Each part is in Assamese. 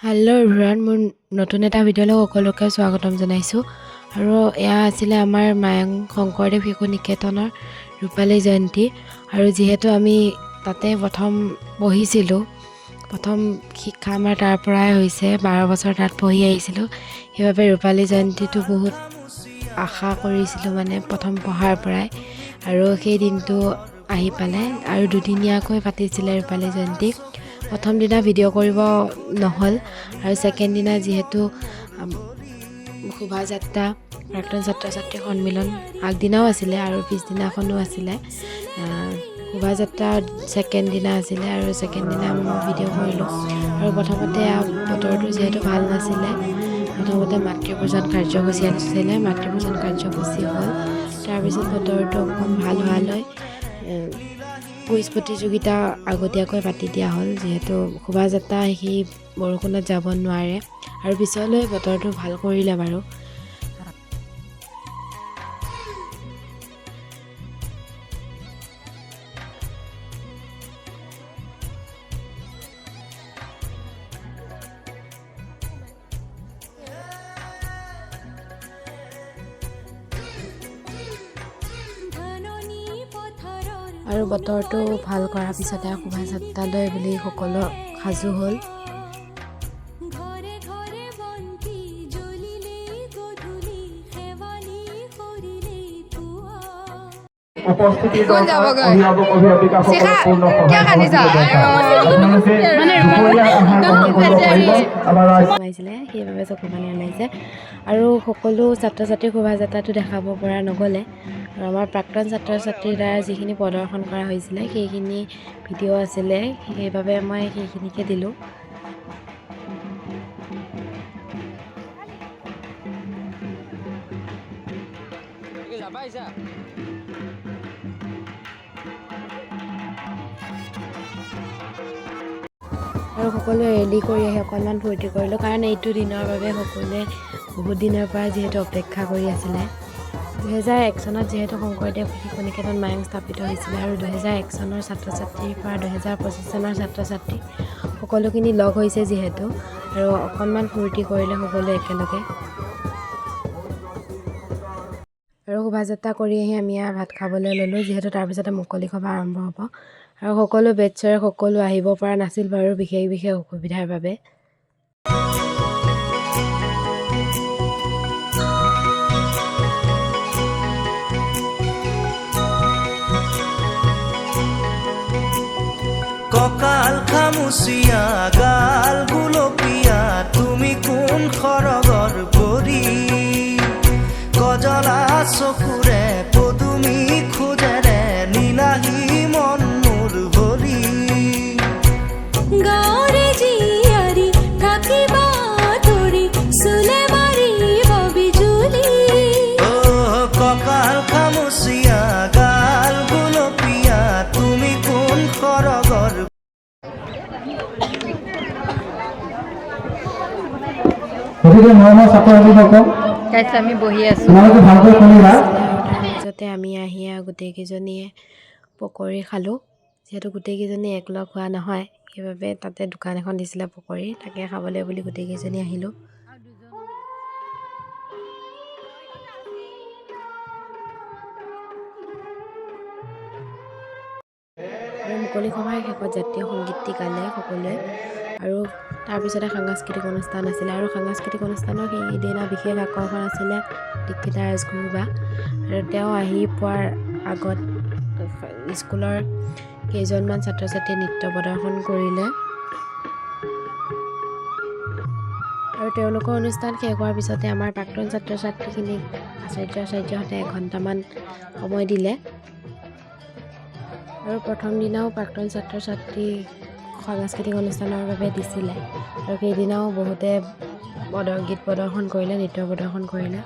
হেল্ল' এভৰিৱান, মোৰ নতুন এটা ভিডিঅ'লৈ সকলোকে স্বাগতম জনাইছোঁ। আৰু এয়া আছিলে আমাৰ মায়ং শংকৰদেৱ শিশু নিকেতনৰ ৰূপালী জয়ন্তী। আৰু যিহেতু আমি তাতে প্ৰথম পঢ়িছিলোঁ, প্ৰথম শিক্ষা আমাৰ তাৰ পৰাই হৈছে, 12 বছৰ তাত পঢ়ি আহিছিলোঁ। সেইবাবে ৰূপালী জয়ন্তীটো বহুত আশা কৰিছিলোঁ, মানে প্ৰথম পঢ়াৰ পৰাই। আৰু সেই দিনটো আহি পালে আৰু দুদিনীয়াকৈ পাতিছিলে ৰূপালী জয়ন্তী। প্ৰথম দিনা ভিডিঅ' কৰিব নহ'ল, আৰু ছেকেণ্ড দিনা যিহেতু শোভাযাত্ৰা, প্ৰাক্তন ছাত্ৰ ছাত্ৰী সন্মিলন আগদিনাও আছিলে আৰু পিছদিনাখনো আছিলে। শোভাযাত্ৰা ছেকেণ্ড দিনা আছিলে আৰু ছেকেণ্ড দিনা মই ভিডিঅ' কৰিলোঁ। আৰু প্ৰথমতে বতৰটো যিহেতু ভাল নাছিলে, প্ৰথমতে মাতৃপূজন কাৰ্যসূচী আছিলে। মাতৃপূজন কাৰ্যসূচী হ'ল, তাৰপিছত বতৰটো অকণ ভাল হোৱালৈ কুইজ প্ৰতিযোগিতা আগতীয়াকৈ পাতি দিয়া হ'ল, যিহেতু শোভাযাত্ৰা সেই বৰষুণত যাব নোৱাৰে। আৰু পিছলৈ বতৰটো ভাল কৰিলে বাৰু। আৰু বতৰটো ভাল কৰাৰ পিছতে শোভাযাত্ৰালৈ বুলি সকলো সাজু হ'ল। উপস্থিতিৰ অভিভাৱক অভিভাৱিকাসকলক পূৰ্ণ সহায় সোমাইছিলে, সেইবাবে চকু পানী ওলাইছে। আৰু সকলো ছাত্ৰ ছাত্ৰীৰ শোভাযাত্ৰাটো দেখাব পৰা নগ'লে, আৰু আমাৰ প্ৰাক্তন ছাত্ৰ ছাত্ৰীৰ দ্বাৰা যিখিনি প্ৰদৰ্শন কৰা হৈছিলে সেইখিনি ভিডিঅ' আছিলে, সেইবাবে মই সেইখিনিকে দিলোঁ। আৰু সকলোৱে ৰেলী কৰি আহি অকণমান ফূৰ্তি কৰিলোঁ, কাৰণ এইটো দিনৰ বাবে সকলোৱে বহুত দিনৰ পৰা যিহেতু অপেক্ষা কৰি আছিলে। 2001 চনত যিহেতু শংকৰদেৱ শিশু নিকেতন মায়ং স্থাপিত হৈছিলে, আৰু 2001 চনৰ ছাত্ৰ ছাত্ৰীৰ পৰা 2025 চনৰ ছাত্ৰ ছাত্ৰী সকলোখিনি লগ হৈছে যিহেতু, আৰু অকণমান ফূৰ্তি কৰিলে সকলোৱে একেলগে। আৰু শোভাযাত্ৰা কৰি আহি আমি ভাত খাবলৈ ল'লোঁ, যিহেতু তাৰপিছতে মুকলি সভা আৰম্ভ হ'ব। আৰু সকলো বেটছৰে সকলো আহিব পৰা নাছিল বাৰু, বিশেষ অসুবিধাৰ বাবে। কঁকাল খামুচিয়া গাল গুলপীয়া, তুমি কোন সৰগৰ পৰি, কজলা চকুৰে পদুমী খোজেৰে নীলাহী মন মোৰ ভৰি। গাঁৱৰে জীয়াৰী থাকিবা ধৰি, চুলে মাৰিব বিজুলি। কঁকাল খামুচিয়া গাল গুলপীয়া, তুমি কোন সৰগৰ। আমি বহি আছোঁ, তাৰপিছতে আমি আহি গোটেইকেইজনীয়ে পকৰি খালোঁ। যিহেতু গোটেইকেইজনী একলগ হোৱা নহয়, সেইবাবে তাতে দোকান এখন দিছিলে পকৰি, তাকে খাবলৈ বুলি গোটেইকেইজনী আহিলোঁ। আৰু মুকলি সভাৰ শেষত জাতীয় সংগীতটি গালে সকলোৱে, আৰু তাৰপিছতে সাংস্কৃতিক অনুষ্ঠান আছিলে। আৰু সাংস্কৃতিক অনুষ্ঠানৰ সেইদিনা বিশেষ আকৰ্ষণ আছিলে দীক্ষিতা ৰাজগুৰুবা। আৰু তেওঁ আহি পোৱাৰ আগত স্কুলৰ কেইজনমান ছাত্ৰ ছাত্ৰীয়ে নৃত্য প্ৰদৰ্শন কৰিলে। আৰু তেওঁলোকৰ অনুষ্ঠান শেষ হোৱাৰ পিছতে আমাৰ প্ৰাক্তন ছাত্ৰ ছাত্ৰীখিনিক আচাৰ্যহঁতে 1 ঘণ্টামান সময় দিলে। আৰু প্ৰথম দিনাও প্ৰাক্তন ছাত্ৰ ছাত্ৰী সাংস্কৃতিক অনুষ্ঠানৰ বাবে দিছিলে, আৰু সেইদিনাও বহুতে গীত প্ৰদৰ্শন কৰিলে, নৃত্য প্ৰদৰ্শন কৰিলে।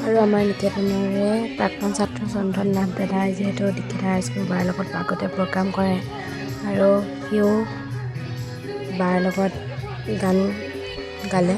আৰু আমাৰ নিকেতনৰে প্ৰাক্তন ছাত্ৰ চন্দন নাথ দাদাই যিহেতু দীক্ষিত হাইস্কুল বাৰ লগত আগতে প্ৰগ্ৰাম কৰে আৰু সিও বাৰ লগত গান গালে।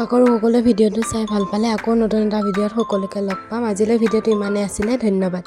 আশা কৰোঁ সকলোৱে ভিডিঅ'টো চাই ভাল পালে। আকৌ নতুন এটা ভিডিঅ'ত সকলোকে লগ পাম। আজিলৈ ভিডিঅ'টো ইমানেই আছিলে। ধন্যবাদ।